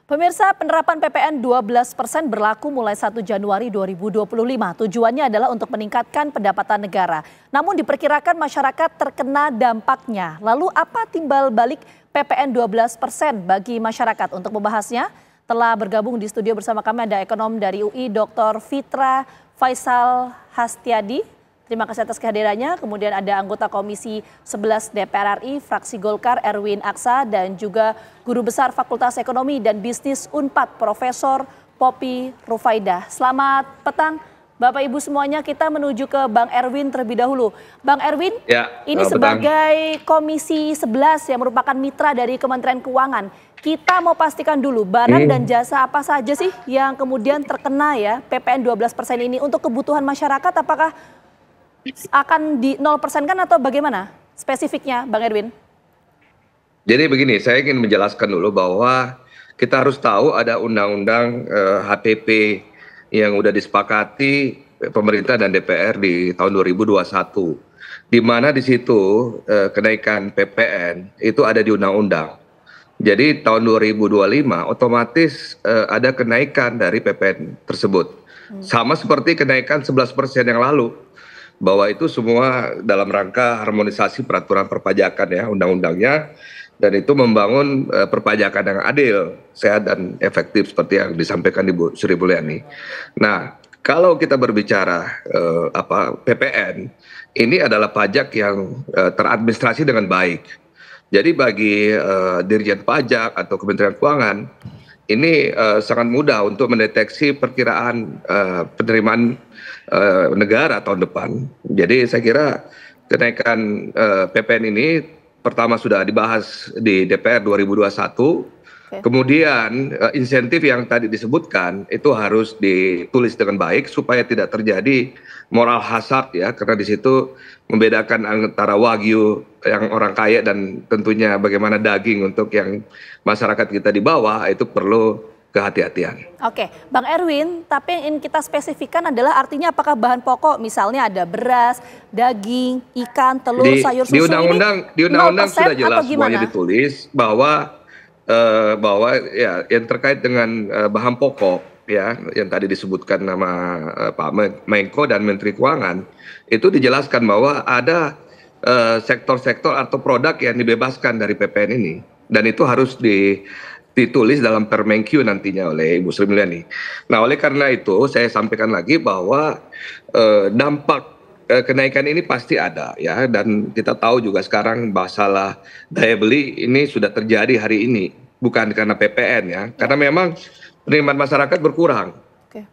Pemirsa, penerapan PPN 12% berlaku mulai 1 Januari 2025. Tujuannya adalah untuk meningkatkan pendapatan negara. Namun diperkirakan masyarakat terkena dampaknya. Lalu apa timbal balik PPN 12% bagi masyarakat? Untuk membahasnya telah bergabung di studio bersama kami ada ekonom dari UI Dr. Fitra Faisal Hastiadi. Terima kasih atas kehadirannya. Kemudian ada anggota Komisi 11 DPR RI, fraksi Golkar Erwin Aksa, dan juga Guru Besar Fakultas Ekonomi dan Bisnis Unpad, Profesor Poppy Rufaidah. Selamat petang, Bapak Ibu semuanya. Kita menuju ke Bang Erwin terlebih dahulu. Bang Erwin, ini sebagai Komisi 11 yang merupakan mitra dari Kementerian Keuangan, kita mau pastikan dulu barang dan jasa apa saja sih yang kemudian terkena ya PPN 12% ini untuk kebutuhan masyarakat, apakah akan di 0% kan atau bagaimana spesifiknya Bang Erwin? Jadi begini, saya ingin menjelaskan dulu bahwa kita harus tahu ada undang-undang HPP yang sudah disepakati pemerintah dan DPR di tahun 2021. Di mana di situ kenaikan PPN itu ada di undang-undang. Jadi tahun 2025 otomatis ada kenaikan dari PPN tersebut. Sama seperti kenaikan 11% yang lalu. Bahwa itu semua dalam rangka harmonisasi peraturan perpajakan ya undang-undangnya, dan itu membangun perpajakan yang adil, sehat dan efektif seperti yang disampaikan Ibu Sri Mulyani. Nah, kalau kita berbicara PPN, ini adalah pajak yang teradministrasi dengan baik. Jadi bagi Dirjen Pajak atau Kementerian Keuangan ini sangat mudah untuk mendeteksi perkiraan penerimaan negara tahun depan. Jadi saya kira kenaikan PPN ini pertama sudah dibahas di DPR 2021. Kemudian insentif yang tadi disebutkan itu harus ditulis dengan baik supaya tidak terjadi moral hazard ya, karena di situ membedakan antara wagyu yang orang kaya dan tentunya bagaimana daging untuk yang masyarakat kita di bawah, itu perlu kehati-hatian. Oke, Bang Erwin, tapi yang ingin kita spesifikkan adalah artinya apakah bahan pokok misalnya ada beras, daging, ikan, telur, sayur, susu di undang-undang sudah jelas semuanya ditulis bahwa ya yang terkait dengan bahan pokok ya yang tadi disebutkan nama Pak Menko dan Menteri Keuangan, itu dijelaskan bahwa ada sektor-sektor atau produk yang dibebaskan dari PPN ini, dan itu harus ditulis dalam Permenkyu nantinya oleh Ibu Sri Mulyani. Nah, oleh karena itu saya sampaikan lagi bahwa dampak kenaikan ini pasti ada ya, dan kita tahu juga sekarang masalah daya beli ini sudah terjadi hari ini, bukan karena PPN ya, karena memang penerimaan masyarakat berkurang.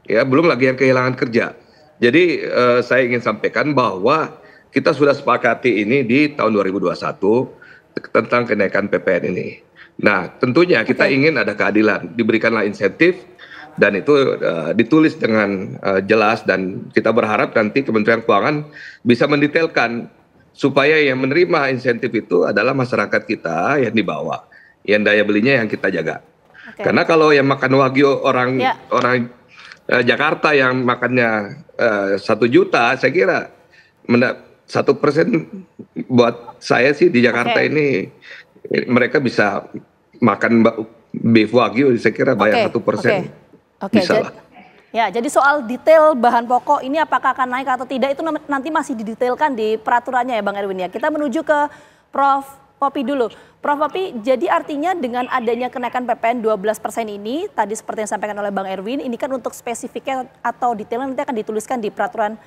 Ya, belum lagi yang kehilangan kerja. Jadi saya ingin sampaikan bahwa kita sudah sepakati ini di tahun 2021 tentang kenaikan PPN ini. Nah, tentunya kita ingin ada keadilan, diberikanlah insentif, dan itu ditulis dengan jelas, dan kita berharap nanti Kementerian Keuangan bisa mendetailkan supaya yang menerima insentif itu adalah masyarakat kita yang di bawah, yang daya belinya yang kita jaga. Karena kalau yang makan wagyu orang Jakarta yang makannya 1 juta, saya kira 1% buat saya sih di Jakarta ini mereka bisa makan beef wagyu, saya kira bayar 1%. Bisa lah. Ya, jadi soal detail bahan pokok ini apakah akan naik atau tidak itu nanti masih didetailkan di peraturannya ya Bang Erwin ya. Kita menuju ke Prof. Poppy dulu. Prof. Poppy, jadi artinya dengan adanya kenaikan PPN 12% ini, tadi seperti yang disampaikan oleh Bang Erwin, ini kan untuk spesifiknya atau detailnya nanti akan dituliskan di peraturan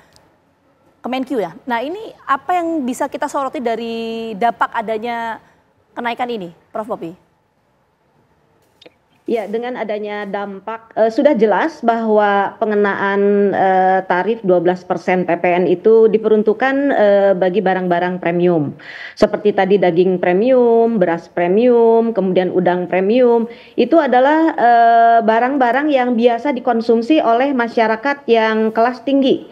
Kemenkyu ya. Nah, ini apa yang bisa kita soroti dari dampak adanya kenaikan ini, Prof. Poppy? Ya, dengan adanya dampak sudah jelas bahwa pengenaan tarif 12% PPN itu diperuntukkan bagi barang-barang premium. Seperti tadi daging premium, beras premium, kemudian udang premium. Itu adalah barang-barang yang biasa dikonsumsi oleh masyarakat yang kelas tinggi.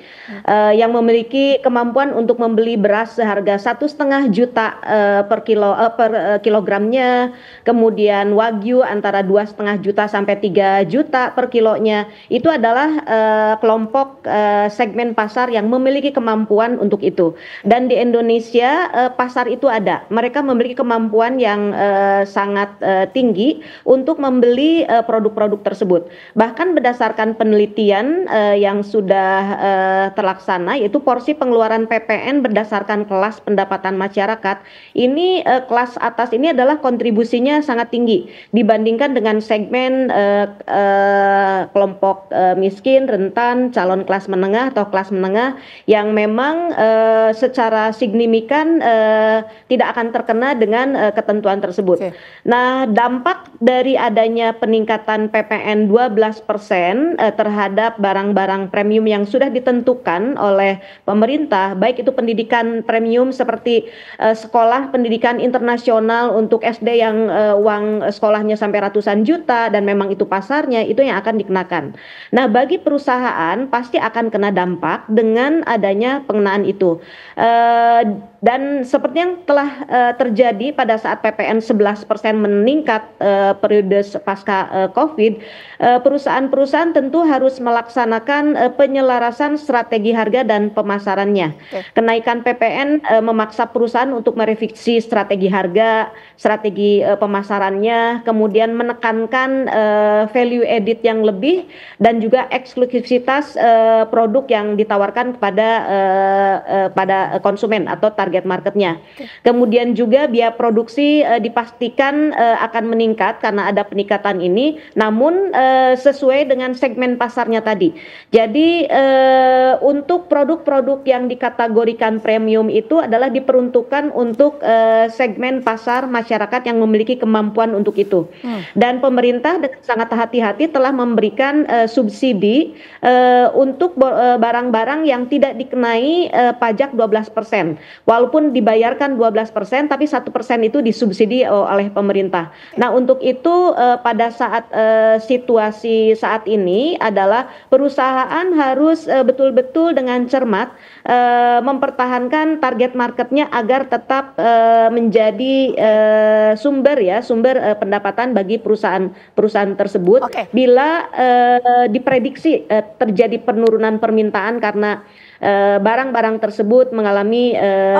Yang memiliki kemampuan untuk membeli beras seharga 1,5 juta per kilogramnya, kemudian wagyu antara 2,5 juta sampai 3 juta per kilonya, itu adalah kelompok segmen pasar yang memiliki kemampuan untuk itu. Dan di Indonesia pasar itu ada, mereka memiliki kemampuan yang sangat tinggi untuk membeli produk-produk tersebut. Bahkan berdasarkan penelitian yang sudah terlaksana, yaitu porsi pengeluaran PPN berdasarkan kelas pendapatan masyarakat, ini kelas atas ini adalah kontribusinya sangat tinggi dibandingkan dengan segmen kelompok miskin, rentan, calon kelas menengah atau kelas menengah yang memang secara signifikan tidak akan terkena dengan ketentuan tersebut. Okay. Nah, dampak dari adanya peningkatan PPN 12% terhadap barang-barang premium yang sudah ditentukan oleh pemerintah, baik itu pendidikan premium seperti sekolah pendidikan internasional untuk SD yang uang sekolahnya sampai ratusan juta dan memang itu pasarnya, itu yang akan dikenakan. Nah, bagi perusahaan pasti akan kena dampak dengan adanya pengenaan itu. Dan seperti yang telah terjadi pada saat PPN 11% meningkat periode pasca COVID, perusahaan-perusahaan tentu harus melaksanakan penyelarasan strategi harga dan pemasarannya. Okay. Kenaikan PPN memaksa perusahaan untuk merevisi strategi harga, strategi pemasarannya, kemudian menekankan value added yang lebih dan juga eksklusivitas produk yang ditawarkan kepada pada konsumen atau target marketnya. Okay. Kemudian juga biaya produksi dipastikan akan meningkat karena ada peningkatan ini, namun sesuai dengan segmen pasarnya tadi. Jadi untuk produk-produk yang dikategorikan premium itu adalah diperuntukkan untuk segmen pasar masyarakat yang memiliki kemampuan untuk itu. Dan pemerintah dengan sangat hati-hati telah memberikan subsidi untuk barang-barang yang tidak dikenai pajak 12%. Walaupun dibayarkan 12%, tapi 1% itu disubsidi oleh pemerintah. Nah, untuk itu pada saat situasi saat ini adalah perusahaan harus betul-betul dengan cermat mempertahankan target marketnya agar tetap menjadi sumber pendapatan bagi perusahaan tersebut. Okay. Bila diprediksi terjadi penurunan permintaan karena barang-barang tersebut mengalami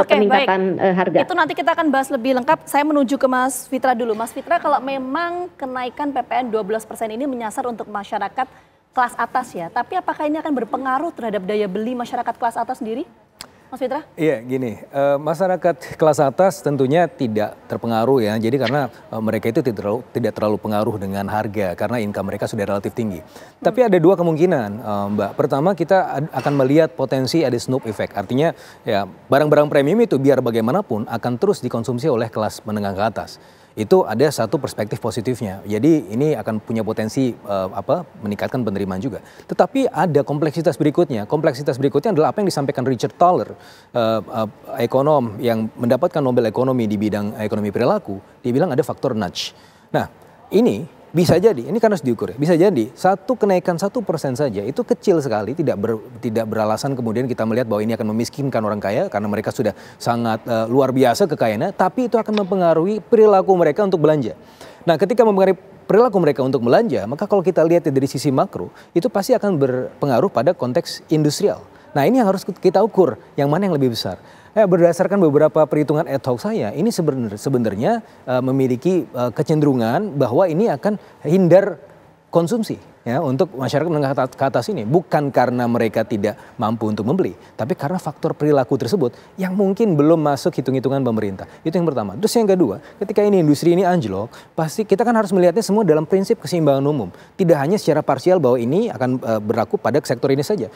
peningkatan harga. Itu nanti kita akan bahas lebih lengkap. Saya menuju ke Mas Fitra dulu. Mas Fitra, kalau memang kenaikan PPN 12% ini menyasar untuk masyarakat kelas atas ya, tapi apakah ini akan berpengaruh terhadap daya beli masyarakat kelas atas sendiri? Mas Fitra? Iya, gini, masyarakat kelas atas tentunya tidak terpengaruh ya. Jadi karena mereka itu tidak terlalu pengaruh dengan harga karena income mereka sudah relatif tinggi. Tapi ada dua kemungkinan, Mbak. Pertama, kita akan melihat potensi ada snoop effect. Artinya ya barang-barang premium itu biar bagaimanapun akan terus dikonsumsi oleh kelas menengah ke atas. Itu ada satu perspektif positifnya. Jadi ini akan punya potensi meningkatkan penerimaan juga. Tetapi ada kompleksitas berikutnya. Kompleksitas berikutnya adalah apa yang disampaikan Richard Thaler, ekonom yang mendapatkan Nobel Ekonomi di bidang ekonomi perilaku. Dia bilang ada faktor nudge. Nah, ini bisa jadi, ini kan harus diukur ya, bisa jadi kenaikan 1% saja itu kecil sekali, tidak beralasan kemudian kita melihat bahwa ini akan memiskinkan orang kaya karena mereka sudah sangat luar biasa kekayaannya, tapi itu akan mempengaruhi perilaku mereka untuk belanja. Nah, ketika mempengaruhi perilaku mereka untuk belanja, maka kalau kita lihat dari sisi makro, itu pasti akan berpengaruh pada konteks industrial. Nah, ini yang harus kita ukur, yang mana yang lebih besar. Berdasarkan beberapa perhitungan ad hoc saya, ini sebenarnya memiliki kecenderungan bahwa ini akan hindar konsumsi ya untuk masyarakat menengah ke atas ini, bukan karena mereka tidak mampu untuk membeli, tapi karena faktor perilaku tersebut yang mungkin belum masuk hitung-hitungan pemerintah. Itu yang pertama. Terus yang kedua, ketika ini industri ini anjlok, pasti kita kan harus melihatnya semua dalam prinsip keseimbangan umum, tidak hanya secara parsial bahwa ini akan berlaku pada sektor ini saja.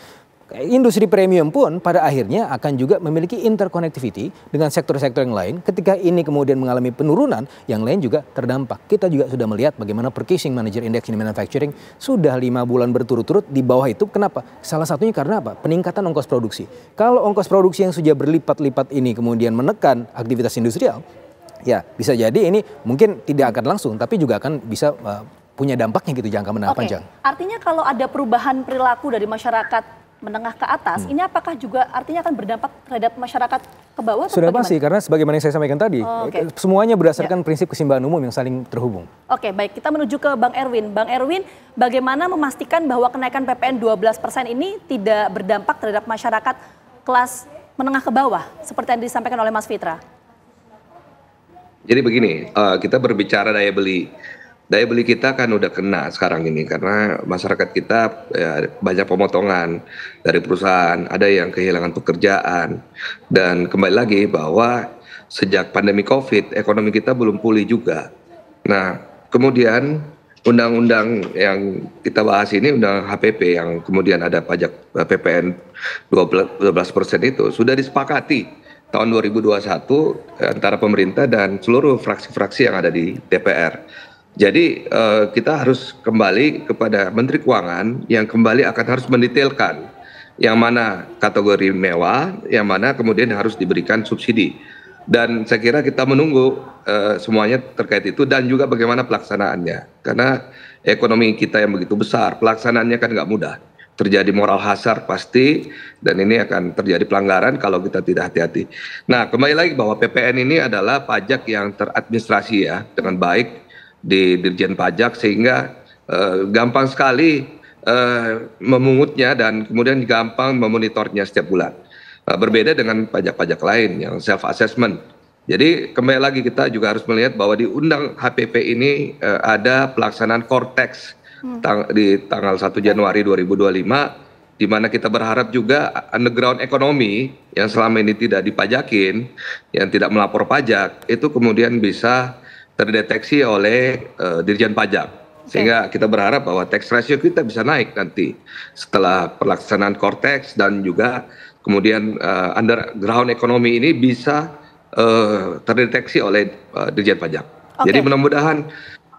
Industri premium pun pada akhirnya akan juga memiliki interconnectivity dengan sektor-sektor yang lain. Ketika ini kemudian mengalami penurunan, yang lain juga terdampak. Kita juga sudah melihat bagaimana Purchasing Manager Index in Manufacturing sudah 5 bulan berturut-turut di bawah itu. Kenapa? Salah satunya karena apa? Peningkatan ongkos produksi. Kalau ongkos produksi yang sudah berlipat-lipat ini kemudian menekan aktivitas industrial, ya bisa jadi ini mungkin tidak akan langsung, tapi juga akan bisa punya dampaknya gitu jangka menengah panjang. Artinya kalau ada perubahan perilaku dari masyarakat menengah ke atas, ini apakah juga artinya akan berdampak terhadap masyarakat ke bawah? Sudah pasti, karena sebagaimana yang saya sampaikan tadi, semuanya berdasarkan prinsip keseimbangan umum yang saling terhubung. Oke, baik, kita menuju ke Bang Erwin. Bang Erwin, bagaimana memastikan bahwa kenaikan PPN 12% ini tidak berdampak terhadap masyarakat kelas menengah ke bawah, seperti yang disampaikan oleh Mas Fitra? Jadi begini, kita berbicara daya beli. Daya beli kita kan udah kena sekarang ini karena masyarakat kita ya, banyak pemotongan dari perusahaan, ada yang kehilangan pekerjaan, dan kembali lagi bahwa sejak pandemi COVID ekonomi kita belum pulih juga. Nah, kemudian undang-undang yang kita bahas ini, undang HPP yang kemudian ada pajak PPN 12% itu sudah disepakati tahun 2021 antara pemerintah dan seluruh fraksi-fraksi yang ada di DPR. Jadi kita harus kembali kepada Menteri Keuangan yang kembali akan harus mendetailkan yang mana kategori mewah, yang mana kemudian harus diberikan subsidi. Dan saya kira kita menunggu semuanya terkait itu dan juga bagaimana pelaksanaannya. Karena ekonomi kita yang begitu besar, pelaksanaannya kan nggak mudah. Terjadi moral hazard pasti, dan ini akan terjadi pelanggaran kalau kita tidak hati-hati. Nah, kembali lagi bahwa PPN ini adalah pajak yang teradministrasi ya dengan baik di Dirjen Pajak, sehingga gampang sekali memungutnya dan kemudian gampang memonitornya setiap bulan. Berbeda dengan pajak-pajak lain yang self assessment. Jadi kembali lagi kita juga harus melihat bahwa di undang HPP ini ada pelaksanaan core tax di tanggal 1 Januari 2025, di mana kita berharap juga underground ekonomi yang selama ini tidak dipajakin, yang tidak melapor pajak, itu kemudian bisa terdeteksi oleh Dirjen Pajak, sehingga kita berharap bahwa tax ratio kita bisa naik nanti setelah pelaksanaan core tax, dan juga kemudian underground ekonomi ini bisa terdeteksi oleh Dirjen Pajak. Jadi mudah-mudahan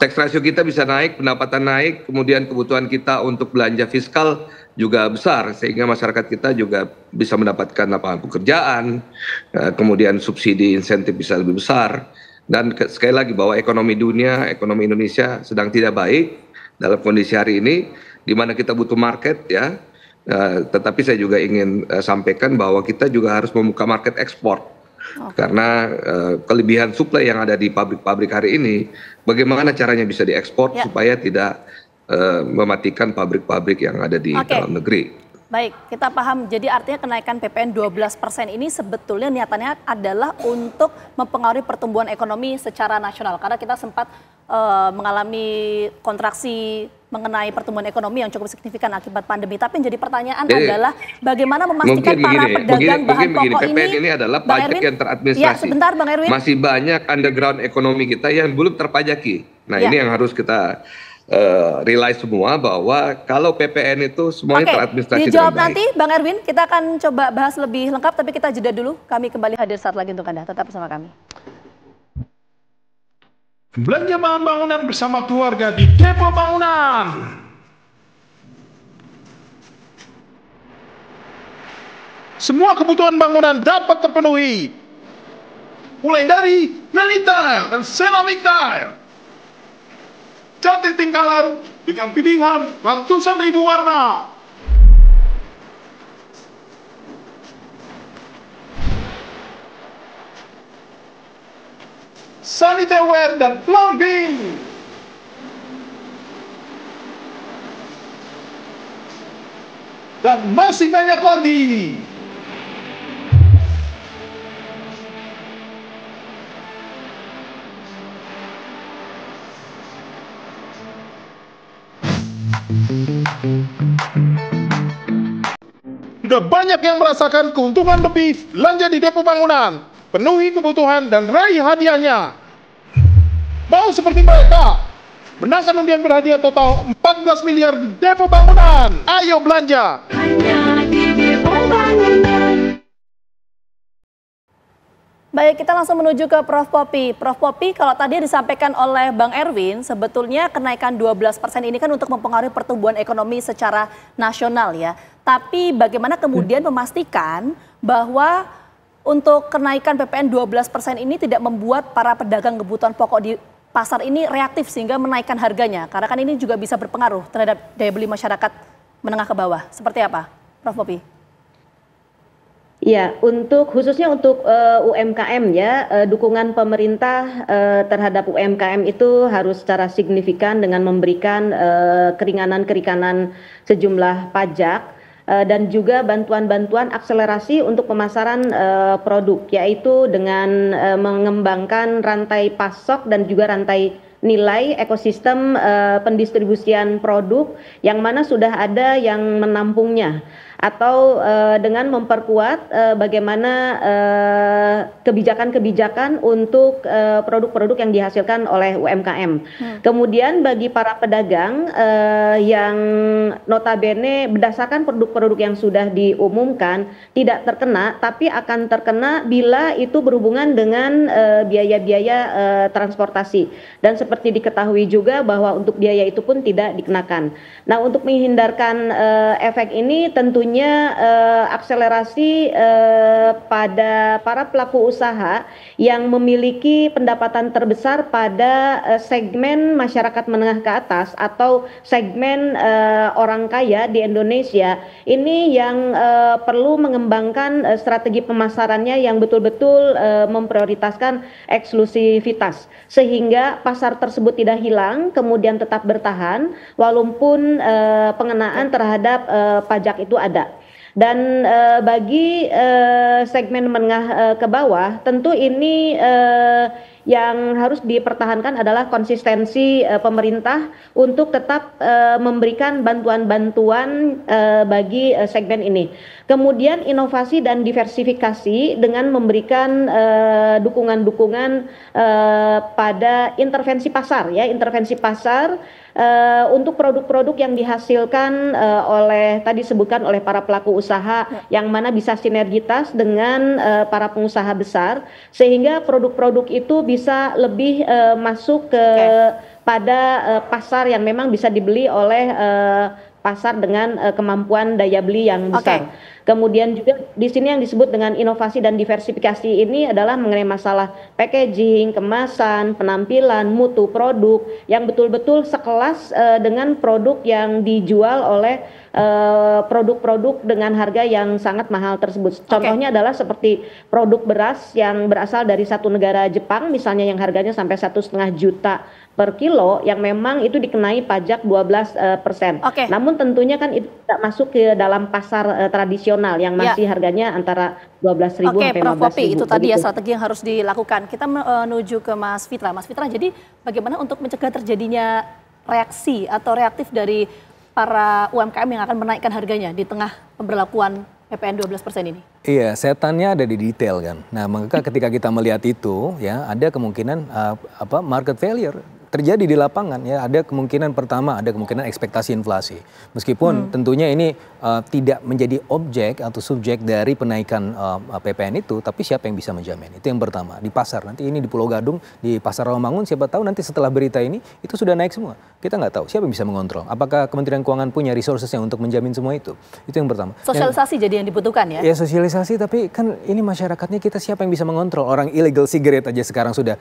tax ratio kita bisa naik, pendapatan naik, kemudian kebutuhan kita untuk belanja fiskal juga besar, sehingga masyarakat kita juga bisa mendapatkan lapangan pekerjaan, kemudian subsidi insentif bisa lebih besar. Dan sekali lagi bahwa ekonomi dunia, ekonomi Indonesia sedang tidak baik dalam kondisi hari ini, di mana kita butuh market ya. Tetapi saya juga ingin sampaikan bahwa kita juga harus membuka market ekspor. Karena kelebihan suplai yang ada di pabrik-pabrik hari ini, bagaimana caranya bisa diekspor supaya tidak mematikan pabrik-pabrik yang ada di dalam negeri. Baik, kita paham. Jadi artinya kenaikan PPN 12% ini sebetulnya niatannya adalah untuk mempengaruhi pertumbuhan ekonomi secara nasional. Karena kita sempat mengalami kontraksi mengenai pertumbuhan ekonomi yang cukup signifikan akibat pandemi. Tapi yang jadi pertanyaan adalah bagaimana memastikan para pedagang bahan pokok ini. PPN ini adalah pajak yang teradministrasi. Ya, sebentar Bang Erwin. Masih banyak underground ekonomi kita yang belum terpajaki. Nah, ini yang harus kita realize semua, bahwa kalau PPN itu semuanya teradministrasi. Dijawab nanti Bang Erwin, kita akan coba bahas lebih lengkap, tapi kita jeda dulu. Kami kembali hadir saat lagi untuk Anda, tetap bersama kami. Belanja bahan bangunan bersama keluarga di Depo Bangunan. Semua kebutuhan bangunan dapat terpenuhi, mulai dari granit tile dan ceramic tile, cantik tingkalan dengan pilihan ratusan ribu warna. Sanitary dan plumbing. Dan masih banyak lagi. Sudah banyak yang merasakan keuntungan lebih belanja di Depo Bangunan. Penuhi kebutuhan dan raih hadiahnya. Mau seperti mereka? Menangkan undian berhadiah total 14 miliar di Depo Bangunan. Ayo belanja. Hanya di Depo Bangunan. Baik, kita langsung menuju ke Prof. Popi. Prof. Popi, kalau tadi disampaikan oleh Bang Erwin, sebetulnya kenaikan 12% ini kan untuk mempengaruhi pertumbuhan ekonomi secara nasional ya. Tapi bagaimana kemudian memastikan bahwa untuk kenaikan PPN 12% ini tidak membuat para pedagang kebutuhan pokok di pasar ini reaktif sehingga menaikkan harganya? Karena kan ini juga bisa berpengaruh terhadap daya beli masyarakat menengah ke bawah. Seperti apa? Prof. Popi? Ya, khususnya untuk UMKM ya, dukungan pemerintah terhadap UMKM itu harus secara signifikan dengan memberikan keringanan-keringanan sejumlah pajak dan juga bantuan-bantuan akselerasi untuk pemasaran produk, yaitu dengan mengembangkan rantai pasok dan juga rantai nilai ekosistem pendistribusian produk yang mana sudah ada yang menampungnya, atau dengan memperkuat bagaimana kebijakan-kebijakan untuk produk-produk yang dihasilkan oleh UMKM. Kemudian bagi para pedagang yang notabene berdasarkan produk-produk yang sudah diumumkan tidak terkena, tapi akan terkena bila itu berhubungan dengan biaya-biaya transportasi. Dan seperti diketahui juga bahwa untuk biaya itu pun tidak dikenakan. Nah, untuk menghindarkan efek ini tentunya akselerasi pada para pelaku usaha yang memiliki pendapatan terbesar pada segmen masyarakat menengah ke atas atau segmen orang kaya di Indonesia, ini yang perlu mengembangkan strategi pemasarannya yang betul-betul memprioritaskan eksklusivitas sehingga pasar tersebut tidak hilang kemudian tetap bertahan walaupun pengenaan terhadap pajak itu ada. Dan bagi segmen menengah ke bawah tentu ini yang harus dipertahankan adalah konsistensi pemerintah untuk tetap memberikan bantuan-bantuan bagi segmen ini. Kemudian inovasi dan diversifikasi dengan memberikan dukungan-dukungan pada intervensi pasar ya, intervensi pasar untuk produk-produk yang dihasilkan oleh tadi sebutkan oleh para pelaku usaha yang mana bisa sinergitas dengan para pengusaha besar sehingga produk-produk itu bisa lebih masuk pada pasar yang memang bisa dibeli oleh pasar dengan kemampuan daya beli yang besar. Kemudian juga di sini yang disebut dengan inovasi dan diversifikasi ini adalah mengenai masalah packaging, kemasan, penampilan, mutu produk yang betul-betul sekelas dengan produk yang dijual oleh produk-produk dengan harga yang sangat mahal tersebut. Contohnya adalah seperti produk beras yang berasal dari satu negara Jepang misalnya yang harganya sampai 1,5 juta per kilo yang memang itu dikenai pajak 12%. Namun tentunya kan itu tidak masuk ke dalam pasar tradisional yang masih harganya antara 12.000 sampai 15.000. Prof. Popi, itu tadi ya strategi yang harus dilakukan. Kita menuju ke Mas Fitra. Mas Fitra, jadi bagaimana untuk mencegah terjadinya reaksi atau reaktif dari para UMKM yang akan menaikkan harganya di tengah pemberlakuan PPN 12% ini? Iya, setannya ada di detail kan. Nah, maka ketika kita melihat itu ya ada kemungkinan market failure terjadi di lapangan ya. Ada kemungkinan pertama ada kemungkinan ekspektasi inflasi. Meskipun tentunya ini tidak menjadi objek atau subjek dari penaikan PPN itu, tapi siapa yang bisa menjamin? Itu yang pertama. Di pasar nanti ini di Pulau Gadung, di Pasar Rawamangun, siapa tahu nanti setelah berita ini itu sudah naik semua. Kita nggak tahu siapa yang bisa mengontrol. Apakah Kementerian Keuangan punya resourcesnya untuk menjamin semua itu? Itu yang pertama. Sosialisasi jadi yang dibutuhkan ya? Ya sosialisasi, tapi kan ini masyarakatnya kita siapa yang bisa mengontrol? Orang illegal cigarette aja sekarang sudah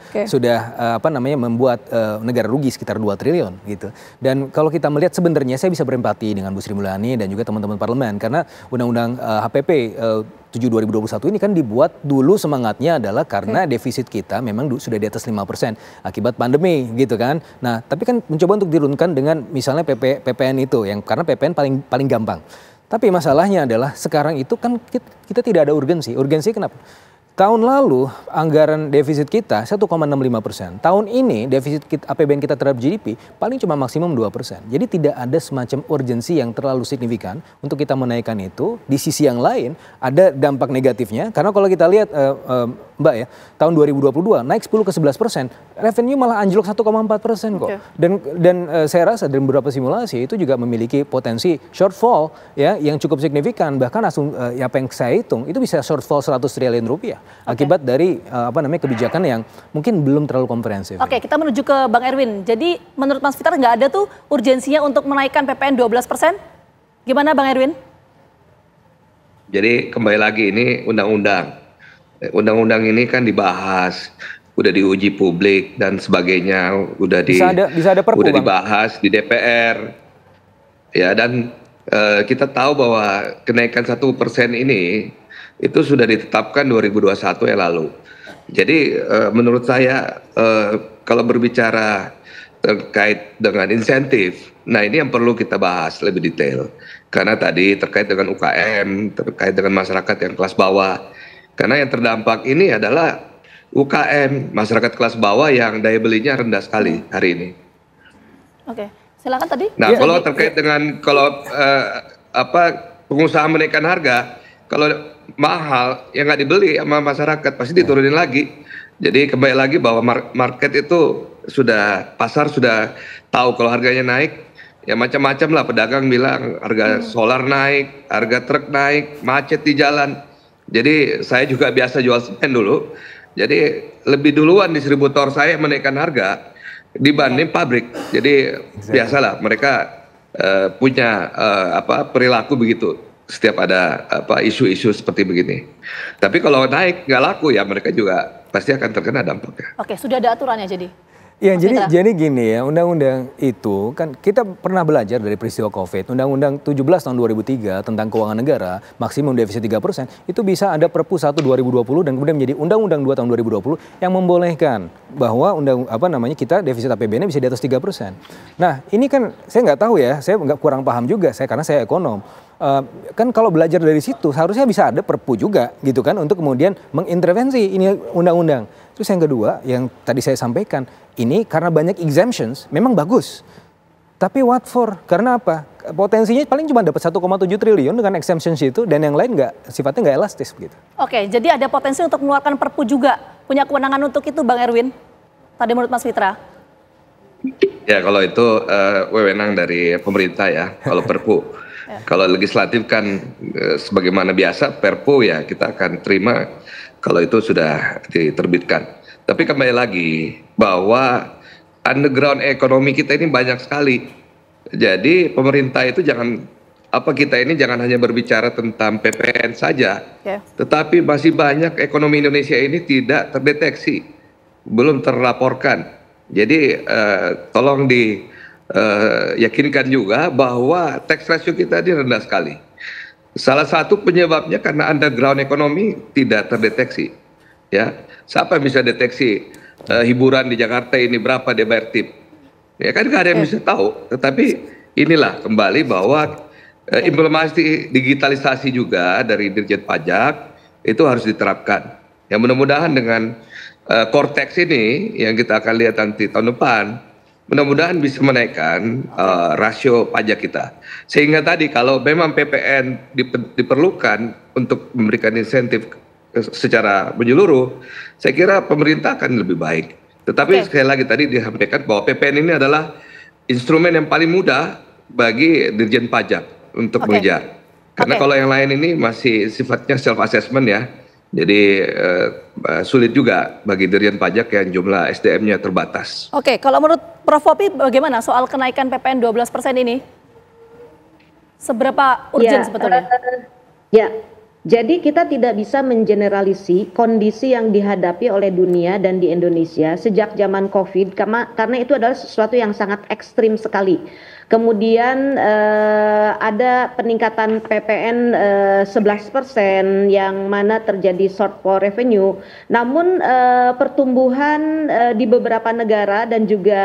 membuat negara rugi sekitar 2 triliun gitu. Dan kalau kita melihat sebenarnya saya bisa berempati dengan Bu Sri Mulyani dan juga teman-teman parlemen karena Undang-Undang HPP 7 2021 ini kan dibuat dulu semangatnya adalah karena defisit kita memang sudah di atas 5% akibat pandemi gitu kan. Nah, tapi kan mencoba untuk dirunkan dengan misalnya PPN itu yang karena PPN paling gampang. Tapi masalahnya adalah sekarang itu kan kita tidak ada urgensi. Urgensi kenapa? Tahun lalu anggaran defisit kita 1,65%. Tahun ini defisit APBN kita terhadap GDP paling cuma maksimum 2%. Jadi tidak ada semacam urgensi yang terlalu signifikan untuk kita menaikkan itu. Di sisi yang lain ada dampak negatifnya. Karena kalau kita lihat Mbak ya, tahun 2022 naik 10 ke 11%. Revenue malah anjlok 1,4% kok. Dan saya rasa dari beberapa simulasi itu juga memiliki potensi shortfall ya yang cukup signifikan. Bahkan apa yang saya hitung itu bisa shortfall 100 triliun rupiah. Akibat dari kebijakan yang mungkin belum terlalu komprehensif. Kita menuju ke Bang Erwin. Jadi menurut Mas Fitra nggak ada tuh urgensinya untuk menaikkan PPN 12%? Gimana Bang Erwin? Jadi kembali lagi ini undang-undang. Undang-undang ini kan dibahas, udah diuji publik dan sebagainya, udah dibahas di DPR. Ya dan kita tahu bahwa kenaikan 1% ini itu sudah ditetapkan 2021 yang lalu. Jadi menurut saya kalau berbicara terkait dengan insentif, nah ini yang perlu kita bahas lebih detail. Karena tadi terkait dengan UKM, terkait dengan masyarakat yang kelas bawah. Karena yang terdampak ini adalah UKM, masyarakat kelas bawah yang daya belinya rendah sekali hari ini. Oke, silakan tadi. Nah, kalau terkait dengan pengusaha menaikkan harga, kalau mahal yang nggak dibeli sama masyarakat pasti diturunin lagi. Jadi kembali lagi bahwa market itu pasar sudah tahu kalau harganya naik, ya macam-macam lah, pedagang bilang harga solar naik, harga truk naik, macet di jalan. Jadi saya juga biasa jual semen dulu. Jadi lebih duluan distributor saya menaikkan harga dibanding pabrik. Jadi biasalah mereka punya perilaku begitu setiap ada isu-isu seperti begini. Tapi kalau naik nggak laku ya mereka juga pasti akan terkena dampaknya. Oke, sudah ada aturannya jadi. Ya, jadi gini ya, undang-undang itu kan kita pernah belajar dari peristiwa COVID. Undang-undang 17 tahun 2003 tentang keuangan negara, maksimum defisit 3%, itu bisa ada Perpu 1 2020 dan kemudian menjadi Undang-Undang 2 tahun 2020 yang membolehkan bahwa kita defisit APBN bisa di atas 3%. Nah, ini kan saya nggak tahu ya, saya nggak kurang paham juga karena saya ekonom. Kan kalau belajar dari situ seharusnya bisa ada Perpu juga gitu kan untuk kemudian mengintervensi ini undang-undang. Terus yang kedua yang tadi saya sampaikan, ini karena banyak exemptions memang bagus. Tapi what for? Karena apa? Potensinya paling cuma dapat 1,7 triliun dengan exemptions itu dan yang lain sifatnya nggak elastis begitu. Oke, jadi ada potensi untuk mengeluarkan Perpu juga. Punya kewenangan untuk itu Bang Erwin? Tadi menurut Mas Fitra. Ya kalau itu wewenang dari pemerintah ya, kalau Perpu. Kalau legislatif kan sebagaimana biasa Perpu ya kita akan terima kalau itu sudah diterbitkan. Tapi kembali lagi bahwa underground ekonomi kita ini banyak sekali. Jadi pemerintah itu kita jangan hanya berbicara tentang PPN saja, tetapi masih banyak ekonomi Indonesia ini tidak terdeteksi, belum terlaporkan. Jadi tolong yakinkan juga bahwa tax ratio kita ini rendah sekali. Salah satu penyebabnya karena underground ekonomi tidak terdeteksi. Ya, siapa yang bisa deteksi hiburan di Jakarta ini berapa dia bayar tip? Ya kan nggak ada yang bisa tahu. Tetapi inilah kembali bahwa implementasi digitalisasi juga dari Dirjen Pajak itu harus diterapkan. Ya mudah-mudahan dengan Cortex ini yang kita akan lihat nanti tahun depan, mudah-mudahan bisa menaikkan rasio pajak kita. Sehingga tadi kalau memang PPN diperlukan untuk memberikan insentif secara menyeluruh, saya kira pemerintah akan lebih baik. Tetapi sekali lagi tadi disampaikan bahwa PPN ini adalah instrumen yang paling mudah bagi Dirjen Pajak untuk mengejar. Karena kalau yang lain ini masih sifatnya self assessment ya. Jadi sulit juga bagi Dirjen Pajak yang jumlah SDM-nya terbatas. Oke, kalau menurut Prof. Popi bagaimana soal kenaikan PPN 12% ini? Seberapa urgent sebetulnya? Jadi kita tidak bisa mengeneralisasi kondisi yang dihadapi oleh dunia dan di Indonesia sejak zaman COVID karena itu adalah sesuatu yang sangat ekstrim sekali. Kemudian ada peningkatan PPN 11% yang mana terjadi shortfall revenue. Namun pertumbuhan di beberapa negara dan juga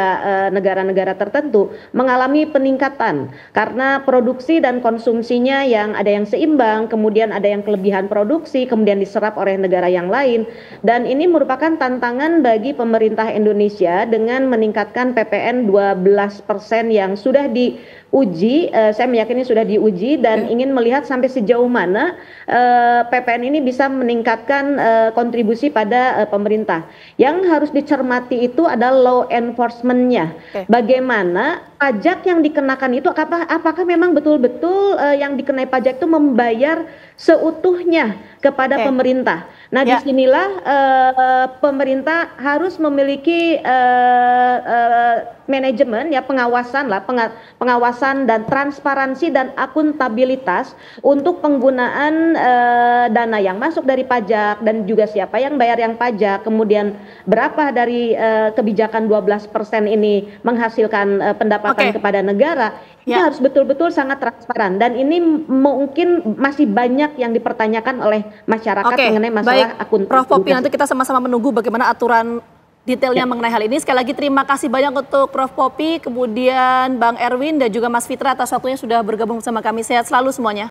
negara-negara tertentu mengalami peningkatan karena produksi dan konsumsinya yang ada yang seimbang, kemudian ada yang kelebihan produksi, kemudian diserap oleh negara yang lain. Dan ini merupakan tantangan bagi pemerintah Indonesia dengan meningkatkan PPN 12% yang sudah diuji, saya meyakini sudah diuji dan ingin melihat sampai sejauh mana PPN ini bisa meningkatkan kontribusi pada pemerintah. Yang harus dicermati itu adalah law enforcement-nya. Bagaimana pajak yang dikenakan itu apakah memang betul-betul yang dikenai pajak itu membayar seutuhnya kepada pemerintah. Nah, disinilah pemerintah harus memiliki manajemen ya, pengawasan lah, pengawasan dan transparansi dan akuntabilitas untuk penggunaan dana yang masuk dari pajak dan juga siapa yang bayar yang pajak, kemudian berapa dari kebijakan 12% ini menghasilkan pendapatan kepada negara. Ini harus betul-betul sangat transparan, dan ini mungkin masih banyak yang dipertanyakan oleh masyarakat mengenai masalah akuntabilitas. Prof Popi, nanti kita sama-sama menunggu bagaimana aturan detailnya mengenai hal ini. Sekali lagi terima kasih banyak untuk Prof Popi, kemudian Bang Erwin dan juga Mas Fitra atas waktunya sudah bergabung bersama kami. Sehat selalu semuanya.